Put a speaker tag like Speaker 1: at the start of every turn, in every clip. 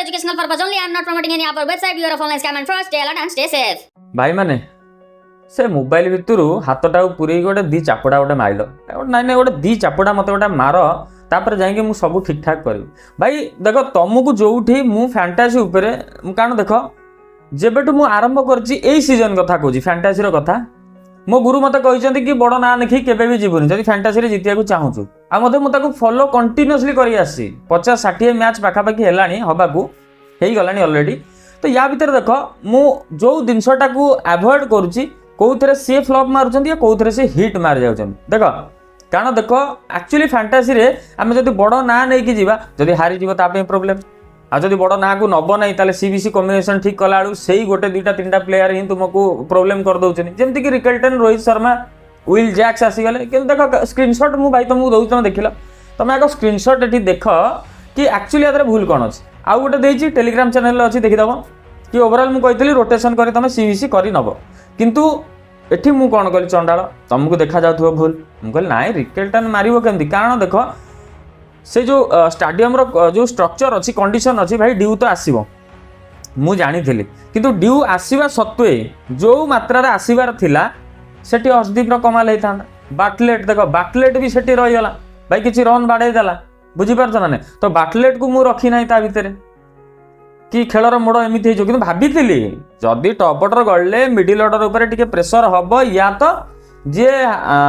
Speaker 1: educational purpose only. I am not promoting any other website. Viewer of online scam and fraud. Stay alert and stay safe.
Speaker 2: भाई माने से mobile भितर हाथटा पूरे गोटे दी चापड़ा गोटे मारिल नाई ना गोटे दी चापड़ा मत गोटे मार तापर जाइए मुझे सब ठीक ठाक करी भाई देख तुमको जो मु फैंटासी उपरे कारण देख जेबेठू मु आरंभ कर सीजन कथा कहूँ फैंटासी कथा मो गुरु मत कहते कि बड़ ना लिखी केवे भी जीवन जब फैंटासी जीतिया चाहूँ आ मुझे फॉलो कंटिन्यूअसली कर 50-60 मैच पाखापाखि है हवाकू हो गला अलरेडी तो या भितर देख मु जो जिनसटा को अवॉइड करुच्ची कौन सी फ्लॉप मार्च कौन सी हिट मारी जाऊँ देख कारण देख एक्चुअली फैंटासी रे आम जब बड़ ना नहीं कि जब हारीज प्रोब्लेम आ जब बड़ ना को नब ना ताले सीबीसी कॉम्बिनेशन ठीक कला से गोटे 2-3टा प्लेयर ही तुमको प्रोब्लेम कर दौरान जमीक Rickelton Rohit Sharma Will Jacks आसीगले कि देख स्क्रीनशॉट मु भाई तुमको दौर तुम देख तुम आग स्क्रीनशॉट ये देख कि एक्चुअली यार भूल कौन अच्छे आउ गोटे देती टेलीग्राम चैनल अच्छी देखीदेव कि ओवरऑल मुझे रोटेशन कर तुम सीबीसी कर नब किंतु एठी मु कौन कली चंडाल तुमको देखा जाऊ भूल मुझे ना रिकल्टन मार केमती कारण देख से जो स्टाडियम जो स्ट्रक्चर अच्छी कंडीशन अच्छी भाई ड्यू तो आसो मु जानी किंतु ड्यू आसवा सत्वे जो मात्रा आसबार थिला सेठी अर्शदीप कमाल होता बाटलेट देख बाटलेट भी सेठी रहीगला भाई किसी रन बाड़ेदेला बुझीपार ना तो बाटलेट को मुझे रखी ना भितर कि खेलर मोड़ एमती हो भाभी जदि टॉप ऑर्डर गले मिडिल ऑर्डर उपर टिके प्रेशर हम या तो जी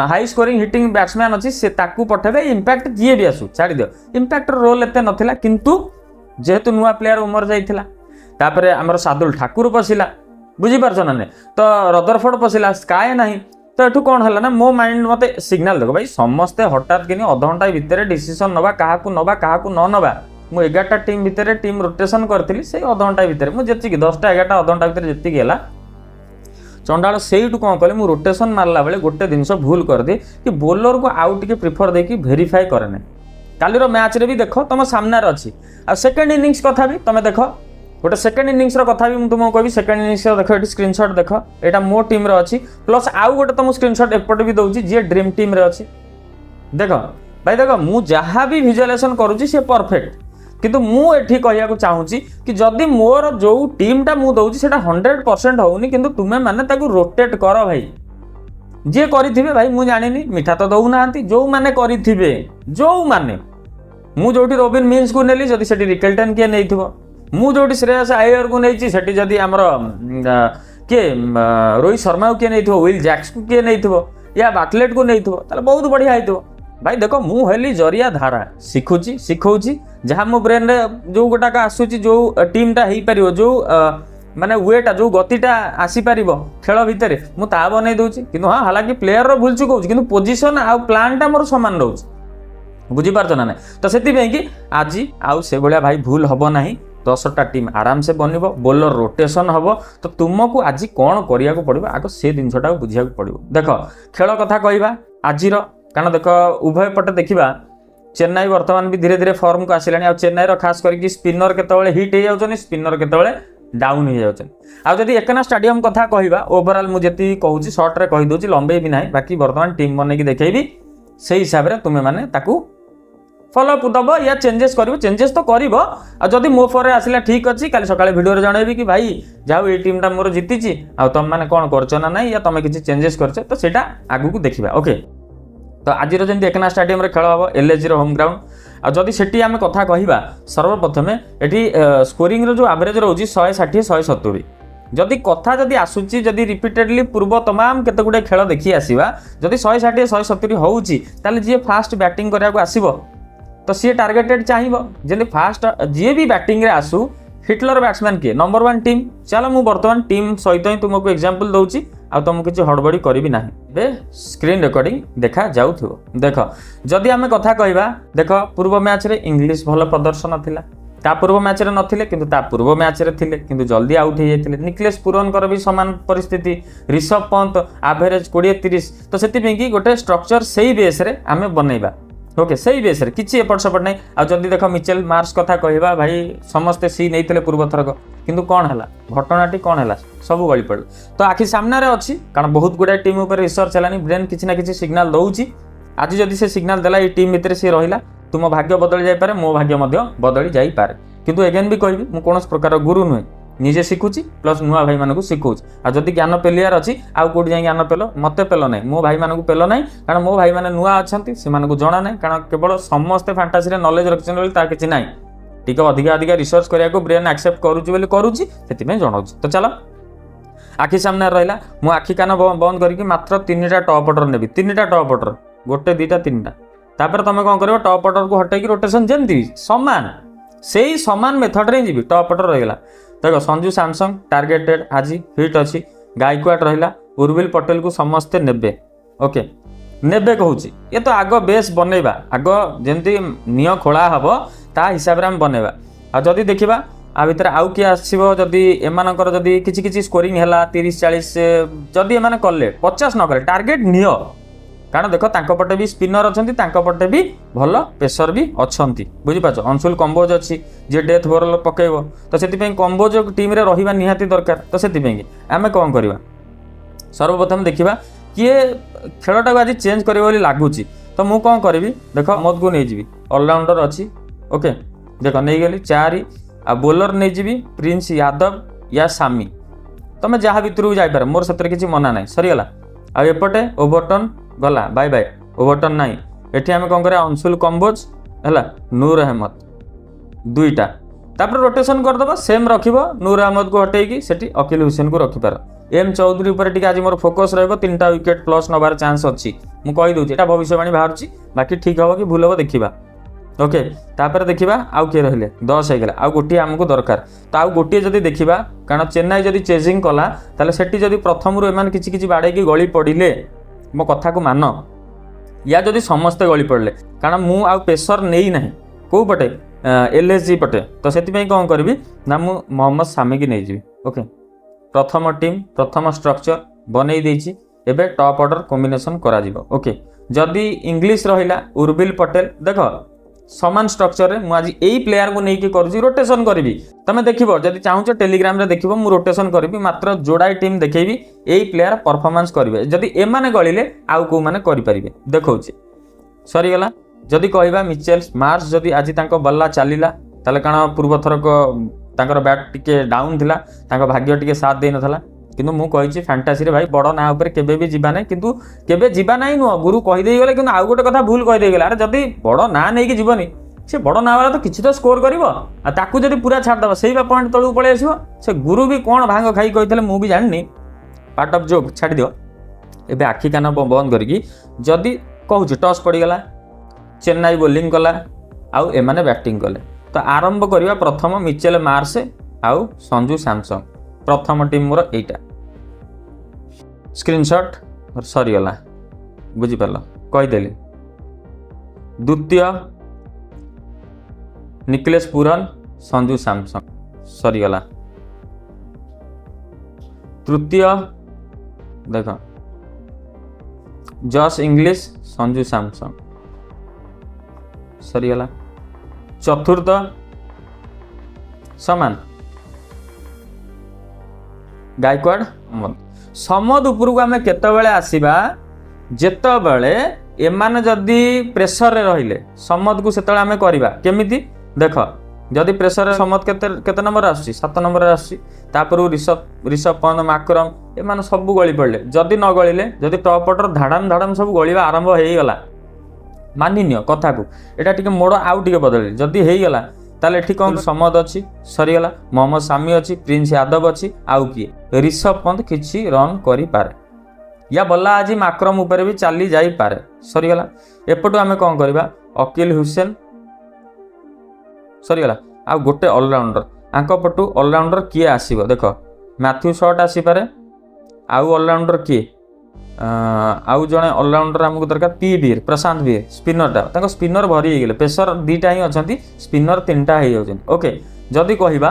Speaker 2: हाई स्कोरिंग हिटिंग बैट्समैन अच्छी से ताकू पठेबे इंपैक्ट जी भी आसू छाड़ दियो इंपैक्ट रोल एते नथिला किंतु जेहेतु नुआ प्लेयर उमर जाइथिला तापरे हमर सादुल ठाकुर पसिला बुझी पारछ ना तो रदरफोर्ड पसिला स्काय नहीं तो एठू कौन है ना मो माइंड मते सिग्नल देखो भाई समस्ते हठात कि अध घंटा भितर डिसीजन नवा क्या न नवा मु 11टा टीम भितर टीम रोटेशन करथिली से अध घंटा भितर मु जेतिकी 10टा 11टा अध घंटा भितर जेतिकी हैला चंडाल से कौन कले मु रोटेशन मारला बेले गोटे जिनस भूल कर दे कि बोलर को आउ टिके प्रिफर देकी भेरीफाई करे कालीर मैच रे भी देख तुम सामने अच्छी आ सेकेंड इनिंग्स कथा भी तुम देख गोटे सेकेंड इनिंग्स कथा भी तुमको कहबी सेकेंड इनिंग्स देख ये स्क्रीनशॉट देख यहाँ मो टीम रे अच्छी प्लस आउ गोटे तुम स्क्रीनशॉट एपटे भी दूसरी जी ड्रीम टीम रे अच्छी देख भाई देख मु जहाँ भी विजुअलाइजेशन करुँची सी परफेक्ट किंतु मु एठी कहया चाहूँगी कि जदि मोर जो टीमटा मु दउची सेटा 100% होउनी किंतु तुमे माने ताकू रोटेट कर भाई जे करिथिबे भाई मु जानिनी मिठा तो दउ नांती जो माने करिथिबे जो माने मु जोटी रोबिन मीन्स को नेली जदि सेठी रिकल्टन के नेइथिबो मु जोटी श्रेयस आयर को नेइची सेठी जदि हमर के रोहित शर्मा को के नेइथिबो विल जैक्स को के नेइथिबो या बाटलेट को नेइथिबो ताले बहुत बढ़िया आइथिबो भाई देख मु हेली जरिया धारा शिखुची शिखौची जहाँ मो ब्रेन रे जो गोटाक आसूची जो टीमटा हो पार जो माने वेटा जो गतिटा आसी पार खेल भितर मु ता बनई दूची किंतु हाँ हालांकि प्लेयर रो भूल चुकौची किंतु पोजीशन आ प्लानटा मोर समान रोच बुझीपार ना ना तो से कि आज आउ से भाया भाई भूल हम ना 10टा टीम आराम से बनब बोलर रोटेशन हम तो तुमको आज कौन करिया पड़ो आग से जिनटा बुझा पड़ो देख खेल कथा कहवा आज कारण देख उभय पटे देखा चेन्नई वर्तमान भी धीरे धीरे फॉर्म को आसिलानी आ चेन्नई रो खास करके स्पिनर केतबेले हिट हो जाउछन स्पिनर केतबेले डाउन हो जाउछन आ जदी एकना स्टेडियम कथा कहबा ओवरऑल मु जति कहूची शॉर्ट रे कहि दोची लंबे भी नाही बाकी वर्तमान टीम बने की देखेबी से हिसाब रे तुमे माने ताकू फॉलो अप दबो या चेंजेस करिवो चेंजेस तो करिवो आ जदी मो फोर रे आसिला ठीक अछि काली सकाळे वीडियो रे जणाइबी कि भाई जाऊ ए टीम टा मोर जितिची आ तुम माने कोन करछो ना नाही या तमे किछि चेंजेस करछो तो सेटा आगु को देखिबा ओके तो आज जमी एकना स्टाडियम रे खेल हम एलएजी होम ग्राउंड आदि से आम कथा कहवा सर्वप्रथम ये स्कोरिंग रो जो एवरेज रोची 160-170 जदि कथा जदि आसूची जदि रिपीटेडली पूर्व तमाम केते गुडे खेल देखी आसीबा जदि 160-170 होउची ताले जे फास्ट बैटिंग करिया को आसीबो तो सी टार्गेटेड चाहिबो जे फास्ट जे भी बैटिंग रे आसू हिटलर बैट्समैन किए नंबर 1 टीम चलो मु वर्तमान टीम सहित ही तुमको एग्जांपल दउची आ तुमको किसी हड़बड़ी करी ना बे स्क्रीन रिकॉर्डिंग देखा जाऊथिबो देख जदि आमे कथा कहबा देख पूर्व मैच रे इंग्लिश भल प्रदर्शन थिला ता पूर्व मैच रे नथिले किंतु ता पूर्व मैच रे थिले किंतु जल्दी आउट हो जाइथिले निकलेश पुरनकर भी समान परिस्थिति ऋषभ पंत एवरेज 20-30 तो सेति कि गोटे स्ट्रक्चर सही बेस रे आमे बनैबा ओके सही बेस रे किछि एपट सपट नै आ जल्दी देख मिचेल मार्क्स कथा कहबा भाई समस्ते सी नैथिले पूर्व थरक किंतु कौन है घटनाटी कौन है सब गली पड़ तो आखि सामने अच्छी कारण बहुत गुड़ाए टीम उपर रिसर्च है ब्रेन किसी ना किसी सिग्नाल दौची आज जदि से सिग्नाल देला ये टीम भितर सी रहिला तुम भाग्य बदली जाई पारे मो भाग्य मध्य बदली जाई पारे କିନ୍ତୁ ଏଗେନ୍ ବି କହିବି ମୁଁ କୌଣସି ପ୍ରକାର ଗୁରୁ ନୁହେଁ, ନିଜେ ଶିଖୁଛି ପ୍ଲସ୍ ନୂଆ ଭାଇମାନଙ୍କୁ ଶିଖଉଛି। ଆଉ ଯଦି ଜ୍ଞାନ ପେଲିବାର ଅଛି ଆଉ କେଉଁଠି ଯାଇ ଜ୍ଞାନ ପେଲ, ମୋତେ ପେଲ ନାହିଁ, ମୋ ଭାଇମାନଙ୍କୁ ପେଲ ନାହିଁ, କାରଣ ମୋ ଭାଇମାନେ ନୂଆ ଅଛନ୍ତି, ସେମାନଙ୍କୁ ଜଣା ନାହିଁ, କାରଣ କେବଳ ସମସ୍ତେ ଫାଣ୍ଟାସିରେ ନଲେଜ ରଖିଛନ୍ତି ବୋଲି ତାର କିଛି ନାହିଁ। ଟିକେ ଅଧିକା ରିସର୍ଚ୍ଚ କରିବାକୁ ବ୍ରେନ୍ ଆକ୍ସେପ୍ଟ କରୁଛି ବୋଲି କରୁଛି, ସେଥିପାଇଁ ଜଣାଉଛି। ତ ଚାଲ ଆଖି ସାମ୍ନାରେ ରହିଲା, ମୁଁ ଆଖି କାନ ବନ୍ଦ କରିକି ମାତ୍ର 3ଟା ଟପ୍ ଅର୍ଡର ନେବି, 3ଟା ଟପ୍ ଅର୍ଡର, 1 2 3ଟା। ତାପରେ ତମେ କ'ଣ କରିବ, ଟପ୍ ଅର୍ଡରକୁ ହଟେଇକି ରୋଟେସନ୍ ଯେମିତି ସମାନ, ସେଇ ସମାନ ମେଥଡ଼ରେ ହିଁ ଯିବି। ଟପ୍ ଅର୍ଡର ରହିଗଲା, ଦେଖ ସଞ୍ଜୁ ସାମସଙ୍ଗ ଟାର୍ଗେଟେଡ୍ ଆଜି ହିଟ୍ ଅଛି, ଗାଇକ୍ୱାଡ଼ ରହିଲା, ଉର୍ବିଲ ପଟେଲକୁ ସମସ୍ତେ ନେବେ। ଓକେ, ନେବେ କହୁଛି, ଏ ତ ଆଗ ବେସ୍ ବନେଇବା, ଆଗ ଯେମିତି ନିଅ ଖୋଳା ହେବ ତା ହିସାବରେ ଆମେ ବନେଇବା। ଆଉ ଯଦି ଦେଖିବା ଆ ଭିତରେ ଆଉ କିଏ ଆସିବ, ଯଦି ଏମାନଙ୍କର ଯଦି କିଛି ସ୍କୋରିଂ ହେଲା 30 40, ଯଦି ଏମାନେ କଲେ 50 ନ କଲେ ଟାର୍ଗେଟ ନିଅ, କାରଣ ଦେଖ ତାଙ୍କ ପଟେ ବି ସ୍ପିନର ଅଛନ୍ତି, ତାଙ୍କ ପଟେ ବି ଭଲ ପେସର ବି ଅଛନ୍ତି, ବୁଝିପାରୁଛ। ଅଂଶୁଲ କମ୍ବୋଜ ଅଛି ଯିଏ ଡେଥ୍ ବୋଲର ପକେଇବ, ତ ସେଥିପାଇଁ କମ୍ବୋଜ ଟିମ୍ରେ ରହିବା ନିହାତି ଦରକାର। ତ ସେଥିପାଇଁ ଆମେ କ'ଣ କରିବା, ସର୍ବପ୍ରଥମେ ଦେଖିବା କିଏ ଖେଳଟାକୁ ଆଜି ଚେଞ୍ଜ କରିବ ବୋଲି ଲାଗୁଛି। ତ ମୁଁ କ'ଣ କରିବି, ଦେଖ ମଦକୁ ନେଇଯିବି, ଅଲରାଉଣ୍ଡର ଅଛି। ଓକେ, ଦେଖ ନେଇଗଲି 4, ଆଉ ବୋଲର ନେଇଯିବି ପ୍ରିନ୍ସ ୟାଦବ ୟା ସାମି, ତମେ ଯାହା ଭିତରକୁ ଯାଇପାର, ମୋର ସେଥିରେ କିଛି ମନା ନାହିଁ, ସରିଗଲା। ଆଉ ଏପଟେ ଓଭରଟନ୍ ଗଲା, ବାଇ ବାଇ, ଓଭରଟନ୍ ନାହିଁ। ଏଠି ଆମେ କ'ଣ କରିବା, ଅଂଶୁଲ କମ୍ବୋଜ ହେଲା, ନୂର ଅହମ୍ମଦ 2ଟା, ତାପରେ ରୋଟେସନ୍ କରିଦେବା, ସେମ୍ ରଖିବ, ନୂର ଅହମ୍ମଦକୁ ହଟେଇକି ସେଠି ଅକିଲ ହୁସେନକୁ ରଖିପାର। ଏମ୍ ଚୌଧୁରୀ ଉପରେ ଟିକେ ଆଜି ମୋର ଫୋକସ୍ ରହିବ, 3ଟା ୱିକେଟ୍ ପ୍ଲସ୍ ନେବାର ଚାନ୍ସ ଅଛି, ମୁଁ କହିଦେଉଛି, ଏଇଟା ଭବିଷ୍ୟବାଣୀ ବାହାରୁଛି, ବାକି ଠିକ୍ ହେବ କି ଭୁଲ ହେବ ଦେଖିବା। ଓକେ, ତାପରେ ଦେଖିବା ଆଉ କିଏ ରହିଲେ, 10 ହେଇଗଲା, ଆଉ ଗୋଟିଏ ଆମକୁ ଦରକାର। ତ ଆଉ ଗୋଟିଏ ଯଦି ଦେଖିବା, କାରଣ ଚେନ୍ନାଇ ଯଦି ଚେଜିଂ କଲା, ତାହେଲେ ସେଠି ଯଦି ପ୍ରଥମରୁ ଏମାନେ କିଛି ବାଡ଼େଇକି ଗଳି ପଡ଼ିଲେ, ମୋ କଥାକୁ ମାନ, ୟା ଯଦି ସମସ୍ତେ ଗଳି ପଡ଼ିଲେ, କାରଣ ମୁଁ ଆଉ ପେସର ନେଇ ନାହିଁ, କେଉଁ ପଟେ, LSG ପଟେ, ତ ସେଥିପାଇଁ କ'ଣ କରିବି ନା ମୁଁ ମହମ୍ମଦ ସାମିକି ନେଇଯିବି। ଓକେ, ପ୍ରଥମ ଟିମ୍ ପ୍ରଥମ ଷ୍ଟ୍ରକ୍ଚର ବନେଇ ଦେଇଛି, ଏବେ ଟପ୍ ଅର୍ଡର କମ୍ବିନେସନ୍ କରାଯିବ। ଓକେ, ଯଦି ଇଂଲିଶ ରହିଲା ଉର୍ବିଲ ପଟେଲ, ଦେଖ ସମାନ ଷ୍ଟ୍ରକ୍ଚରରେ ମୁଁ ଆଜି ଏଇ ପ୍ଲେୟାରକୁ ନେଇକି କରୁଛି, ରୋଟେସନ୍ କରିବି। ତମେ ଦେଖିବ ଯଦି ଚାହୁଁଛ ଟେଲିଗ୍ରାମରେ ଦେଖିବ, ମୁଁ ରୋଟେସନ୍ କରିବି, ମାତ୍ର ଯୋଡ଼ାଏ ଟିମ୍ ଦେଖେଇବି, ଏଇ ପ୍ଲେୟାର ପରଫର୍ମାନ୍ସ କରିବେ, ଯଦି ଏମାନେ ଗଳିଲେ ଆଉ କେଉଁମାନେ କରିପାରିବେ ଦେଖଉଛି। ସରିଗଲା। ଯଦି କହିବା ମିଚେଲ୍ସ ମାର୍ସ, ଯଦି ଆଜି ତାଙ୍କ ବଲ୍ଲା ଚାଲିଲା, ତାହେଲେ କାରଣ ପୂର୍ବଥରକ ତାଙ୍କର ବ୍ୟାଟ୍ ଟିକେ ଡାଉନ୍ ଥିଲା, ତାଙ୍କ ଭାଗ୍ୟ ଟିକେ ସାଥ ଦେଇନଥିଲା, କିନ୍ତୁ ମୁଁ କହିଛି ଫ୍ୟାଣ୍ଟାସିରେ ଭାଇ ବଡ଼ ନାଁ ଉପରେ କେବେ ବି ଯିବା ନାହିଁ, କିନ୍ତୁ କେବେ ଯିବା ନାହିଁ ନୁହଁ, ଗୁରୁ କହିଦେଇଗଲେ, କିନ୍ତୁ ଆଉ ଗୋଟେ କଥା ଭୁଲ କହିଦେଇଗଲେ, ଆରେ ଯଦି ବଡ଼ ନାଁ ନେଇକି ଯିବନି, ସେ ବଡ଼ ନାଁ ବାଲା ତ କିଛି ତ ସ୍କୋର କରିବ, ଆଉ ତାକୁ ଯଦି ପୁରା ଛାଡ଼ିଦେବ ସେଇ ବା ପଏଣ୍ଟ ତଳକୁ ପଳେଇ ଆସିବ। ସେ ଗୁରୁ ବି କ'ଣ ଭାଙ୍ଗ ଖାଇ କହିଥିଲେ ମୁଁ ବି ଜାଣିନି, ପାର୍ଟ ଅଫ୍ ଜୋକ୍, ଛାଡ଼ିଦିଅ। ଏବେ ଆଖି କାନ ବନ୍ଦ କରିକି ଯଦି କହୁଛି, ଟସ୍ ପଡ଼ିଗଲା, ଚେନ୍ନାଇ ବୋଲିଂ କଲା, ଆଉ ଏମାନେ ବ୍ୟାଟିଂ କଲେ, ତ ଆରମ୍ଭ କରିବା ପ୍ରଥମ ମିଚେଲ ମାର୍ସ ଆଉ ସଞ୍ଜୁ ସାମସଙ୍ଗ, ପ୍ରଥମ ଟିମ୍ ମୋର ଏଇଟା। ସ୍କ୍ରିନଶଟ୍ ସରିଗଲା, ବୁଝିପାରିଲ, କହିଦେଲି। ଦ୍ୱିତୀୟ ନିକଲେଶ ପୁରନ ସଞ୍ଜୁ ସାମସଙ୍ଗ, ସରିଗଲା। ତୃତୀୟ ଦେଖ ଜସ୍ ଇଂଲିଶ ସଞ୍ଜୁ ସାମସଙ୍ଗ, ସରିଗଲା। ଚତୁର୍ଥ ସମାନ ଗାଇକ୍ୱାଡ଼ ସମଦ ଉପରକୁ ଆମେ କେତେବେଳେ ଆସିବା, ଯେତେବେଳେ ଏମାନେ ଯଦି ପ୍ରେସରରେ ରହିଲେ ସମଦକୁ ସେତେବେଳେ ଆମେ କରିବା କେମିତି, ଦେଖ ଯଦି ପ୍ରେସରରେ ସମଦ କେତେ ନମ୍ବର ଆସୁଛି, 7 ନମ୍ବରରେ ଆସୁଛି, ତାପରୁ ରିଷଭ ପନ୍ତ ମାକ୍ରମ ଏମାନେ ସବୁ ଗଳି ପଡ଼ିଲେ, ଯଦି ନ ଗଳିଲେ, ଯଦି ଟପ୍ ଅର୍ଡର ଧାଡ଼ାମ ସବୁ ଗଳିବା ଆରମ୍ଭ ହେଇଗଲା, ମାନିନିଅ କଥାକୁ, ଏଇଟା ଟିକେ ମୋଡ଼ ଆଉ ଟିକେ ବଦଳିଲେ, ଯଦି ହେଇଗଲା ତାହେଲେ ଏଠି କ'ଣ ସମଦ ଅଛି, ସରିଗଲା। ମହମ୍ମଦ ସାମି ଅଛି, ପ୍ରିନ୍ସ ୟାଦବ ଅଛି, ଆଉ କିଏ, ରିଷଭ ପନ୍ତ କିଛି ରନ୍ କରିପାରେ, ୟା ବଲ୍ଲା ଆଜି ମାକ୍ରମ ଉପରେ ବି ଚାଲି ଯାଇପାରେ, ସରିଗଲା। ଏପଟୁ ଆମେ କ'ଣ କରିବା, ଅକିଲ ହୁସେନ, ସରିଗଲା। ଆଉ ଗୋଟେ ଅଲରାଉଣ୍ଡର, ଆଙ୍କ ପଟୁ ଅଲରାଉଣ୍ଡର କିଏ ଆସିବ, ଦେଖ ମ୍ୟାଥ୍ୟୁ ସଟ୍ ଆସିପାରେ, ଆଉ ଅଲରାଉଣ୍ଡର କିଏ, ଆଉ ଜଣେ ଅଲରାଉଣ୍ଡର ଆମକୁ ଦରକାର, ବୀର ପ୍ରଶାନ୍ତ ବୀର, ସ୍ପିନରଟା, ତାଙ୍କ ସ୍ପିନର ଭରି ହେଇଗଲେ, ପେସର 2ଟା ହିଁ ଅଛନ୍ତି, ସ୍ପିନର 3ଟା ହେଇଯାଉଛନ୍ତି। ଓକେ, ଯଦି କହିବା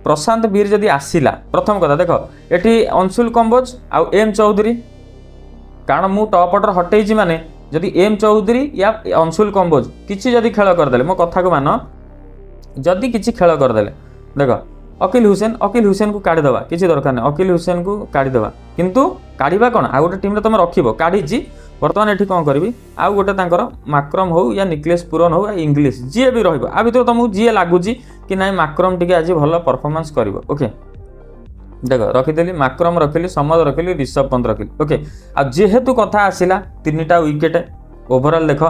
Speaker 2: ପ୍ରଶାନ୍ତ ବୀର ଯଦି ଆସିଲା, ପ୍ରଥମ କଥା ଦେଖ ଏଠି ଅଂଶୁଲ କମ୍ବୋଜ ଆଉ ଏମ୍ ଚୌଧୁରୀ, କାରଣ ମୁଁ ଟପ୍ ଅର୍ଡର ହଟେଇଛି, ମାନେ ଯଦି ଏମ୍ ଚୌଧୁରୀ ୟା ଅଂଶୁଲ କମ୍ବୋଜ କିଛି ଯଦି ଖେଳ କରିଦେଲେ, ମୋ କଥାକୁ ମାନ, ଯଦି କିଛି ଖେଳ କରିଦେଲେ, ଦେଖ ଅକିଲ ହୁସେନକୁ କାଢ଼ିଦେବା, କିଛି ଦରକାର ନାହିଁ, ଅକିଲ ହୁସେନକୁ କାଢ଼ିଦେବା, କିନ୍ତୁ କାଢ଼ିବା କ'ଣ, ଆଉ ଗୋଟେ ଟିମ୍ରେ ତୁମେ ରଖିବ, କାଢ଼ିଛି, ବର୍ତ୍ତମାନ ଏଠି କ'ଣ କରିବି, ଆଉ ଗୋଟେ ତାଙ୍କର ମାକ୍ରମ ହଉ ୟା ନିକଲେଶ ପୁରନ ହଉ ୟା ଇଂଲିଶ ଯିଏ ବି ରହିବ, ଆ ଭିତରେ ତୁମକୁ ଯିଏ ଲାଗୁଛି कि नाई माक्रम टी आज भल परफॉर्मेंस कर ओके देख रखिदेली माक्रम रखिली समद रखिली ऋषभ पंत रखिली ओके आ जेहेतु कथा आसला 3टा विकेट ओभरऑल देख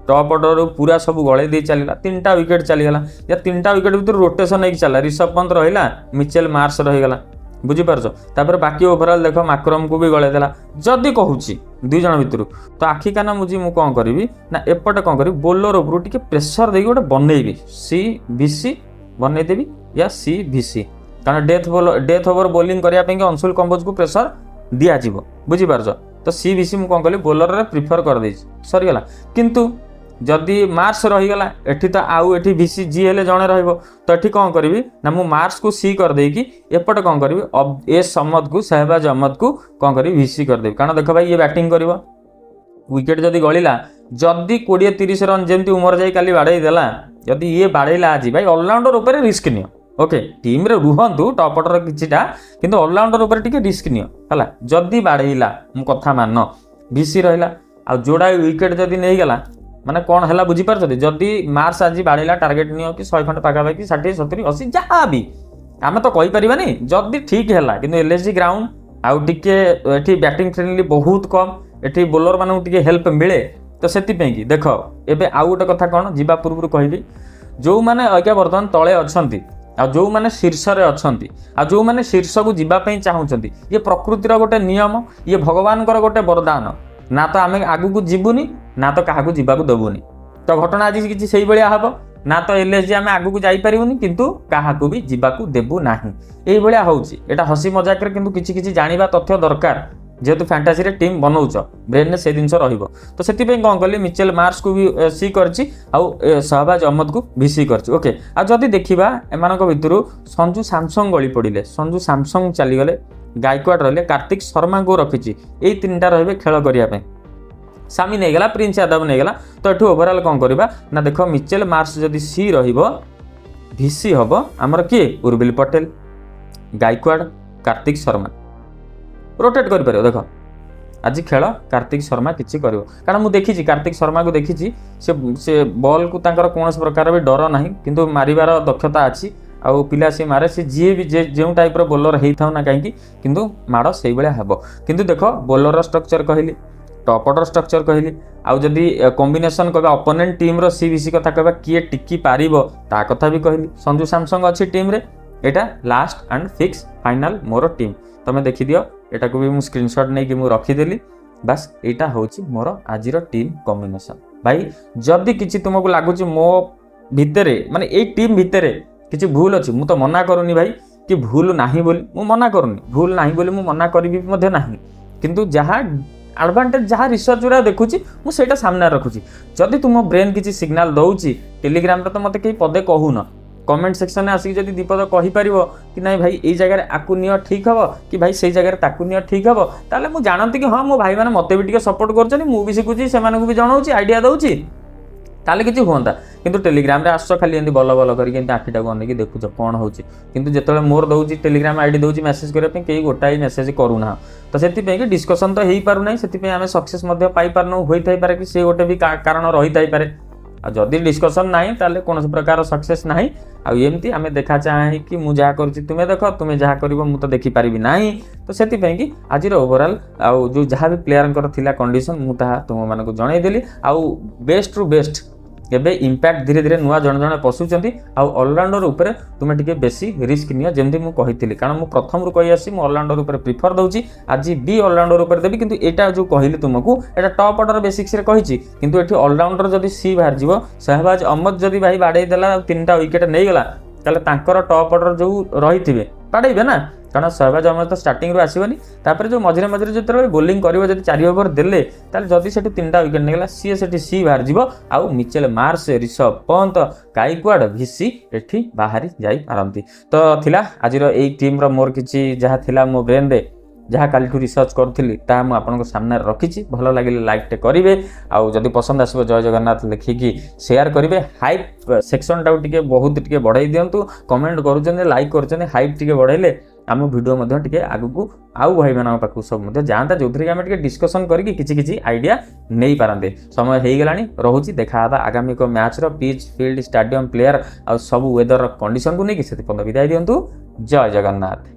Speaker 2: टॉप ऑर्डर पूरा सब गले दे चलला 3टा विकेट चलीगला या 3टा विकेट भर रोटेशन नहीं चला ऋषभ पंत रहा मिचेल मार्स रहीगला बुझीपारछ तापर बाकी ओभरऑल देख माक्रम को भी गले देला जदि कहूँ दुई जन भितर तो आखि काना मुझी मु कौन करी ना एपटे कौन करी बोलर उपरू टी प्रेसर देकी गोटे बनईबी सी भिसी बनईदेवी या सी भिसी कारण डेथ ओवर बोलिंग करने अंशुल कंबोज को प्रेसर दिज्व बुझीपारछ तो सी भिसी मु कौन कली बोलर प्रिफर कर दे सरीगला किंतु जदि मार्स रहीगला एठी तो आउ एठी भिसी जी हेले जणे रहइबो तो एठी कौन करी ना मु मार्स को सी कर देकी एपटे कौन करी अब ए समद को शहबाज अहमद को कौन करी भिसी कर देबी कारण देख भाई ये बैटिंग करिवो विकेट जदि गलिला जदि 20-30 रन जेमती उमर जाई काली बाड़े देला जदि ये बाड़ेला आज भाई ऑलराउंडर ऊपर रिस्क नियो ओके टीम रे रुहंतु टॉप ऑर्डर किछिटा किंतु ऑलराउंडर ऊपर टिके रिस्क नियो हला जदि बाड़ेला मु कथा मान भिसी रहिला आ जोड़ा विकेट जदि नहीं गला माने कौन है बुझीपार जदि मार्स आज बाड़ेला टार्गेट नियो कि 100 खंड पाखापाखि 60 70 80 जहाँ भी आम तो कहींपारानी जदि ठीक है कि एलएसजी ग्राउंड आउ टे बैटिंग फ्रेंडली बहुत कम एटी बोलर मानू टे हेल्प मिले तो से देख एबे आउ गोटे कथा कौन जीवा पूर्व कहि जो मैंने अज्ञा बर्तमान तले अच्छी आ जो मैंने शीर्ष रे अच्छी आ जो मैंने शीर्ष को जीवाई चाहूँगी ये प्रकृतिर गोटे नियम ये भगवान गोटे वरदान ना तो आम आगू को जीवनी ना तो क्या जीवाक देवुनी तो घटना आज किसी से भाया हम ना तो एलएसजी आम आगू को जापरूनी किंतु क्या भी जीवाक देवु ना ये हूँ यहाँ हसी मजाक किसी किसी जाना तथ्य दरकार जेहेतु फैंटासी रे टीम बनाऊच ब्रेन में से जिन तो से कौन कली मिचेल मार्स को भी सी कर शहबाज अहमद को भी सी कर ओके आ जदि देखा एम भितर संजू सैमसंग गली पड़े संजू सैमसंग चलीगले गायकवाड़ रही कार्तिक शर्मा को रखी यही 3टा रे खेल करने सामी नहीं गला प्रिंस यादव नहीं गला तो ये ओवरऑल कौन करवा ना देख मिचेल मार्स जदि सी भिसी हम आमर किए उर्बिल पटेल गायकवाड़ कार्तिक शर्मा रोटेट कर देख आज खेल कार्तिक शर्मा किसी कर कारण मुझे देखी कार्तिक शर्मा को देखी से बॉल को कौन प्रकार भी डर ना किंतु मारिबार दक्षता अच्छी आउ पिला सी मारे सी जी भी जो टाइप बोलर होता ना कहीं किंतु माड़ से भाया हम किंतु देख बोलर स्ट्रक्चर कहली टॉप ऑर्डर स्ट्रक्चर कहली आउ जदि कॉम्बिनेशन कहबा अपोनेंट टीम रो सीबीसी कथा कहबा किए टिकी पारिबो ता कथा भी कहली संजू सैमसंग अच्छी टीम रे एटा last and fix final more team तमे देखि दियो एटा को भी मु स्क्रीनशॉट नै कि मु रखी देली बस एटा होची मोर आजिर टीम कॉम्बिनेशन भाई जदि किछि तुमको लागुची मो भितरे माने ए टीम भितरे किछि भूल अछि मु तो मना करूनी भाई कि भूल नाही बोली मु मना करूनी भूल नाही बोली मु मना करबी मध्ये नाही किंतु जहा एडवांटेज जहाँ रिसर्च गुरा देखुची मुझे सामने रखुची जदि तुम ब्रेन किसी सिग्नाल दौची टेलीग्राम तो मत कहीं पदे कहून कमेंट सेक्शन में आसिक जदि दीपद कहीपर कि नहीं भाई ये जगह आकु नियो ठीक हम कि भाई से जगह ताकु नियो ठीक हम ताले मु जानती कि हाँ मो भाई मैंने मत भी सपोर्ट कर भी शिखुची से जनाऊँ आइडिया दूसरी ताले किसी हुआ किंतु टेलीग्राम रे आस खाली एमती बल बल करके आखिटा को अनेक देखुच कौन हो किंतु जिते मोर दूसरी टेलीग्राम आईडी दूसरी मेसेज करने कई गोटाए मेसेज करूना तो से डिस्कसन तो हो पारना से आम सक्सेस पाई पारना होता पारे कि से गोटे भी कारण रही थाईपे जदि डिस्कसन ना ताले कौन प्रकार सक्सेस ना आमती आम देखा चाहे कि मुझे जहाँ कर तुम्हें देख तुम्हें जहाँ कर तो देखिपारि ना तो से आज ओवरऑल आउ जो जहाँ भी प्लेयर थिला कंडीशन मुझे तुम मानक जनईदेली आउ बेस्ट रु बेस्ट एबे इंपैक्ट धीरे धीरे नुआ जन जन पशुंट आउ ऑलराउंडर उपर तुम्हें टिके बेसी रिस्क नियो जेमती मु कही कारण मु प्रथम रु कही आसी मु ऑलराउंडर उपर प्रिफर दउची आज भी ऑलराउंडर उपर देबी किंतु एटा जो कहली तुमको एटा टॉप ऑर्डर बेसिक्स रे कहिची किंतु एठी ऑलराउंडर जदि सी बाहर जीवो शहबाज अहमद जदि भाई बाडे देला 3टा विकेट नहीं गला ताले तांकर टॉप ऑर्डर जो रही बाड़े ना कारण शहबाज अहमद तो स्टार्टिंग रू आसबनी तापर जो मझे मझे जो बोलिंग करिवो जदि 4 ओवर देले ताले जदि सेठी 3टा विकेट नेगला सी सेठी सी बाहर जीवो आउ मिचेल मार्स ऋषभ पंत गायकवाड़ भिसी एठी बाहरी जाई पारंती तो थिला आजिर एई टीम रो मोर किछि जहा थिला मो ब्रेन रे जहाँ कालीठू रिसर्च करुँगी ताहा मुझे आपंक सामने रखी भल लगे लाइकटे करेंगे आउ जदि पसंद आसो जय जगन्नाथ लिखिकी शेयर करेंगे हाइप सेक्शन टाक टे बहुत टे बढ़ाई दिंतु कमेंट कर लाइक कर हाइप टे बढ़ाइले आम भिडियो टे आगू आउ भाई मान पाक सब जाता जो थी आम डिस्कसन करके किसी आइडिया नहीं पारते समय हो गला रोचे देखा आगामी एक match pitch field stadium player आ सब वेदर कंडीशन को लेकिन से विदाय दिंतु जय जगन्नाथ।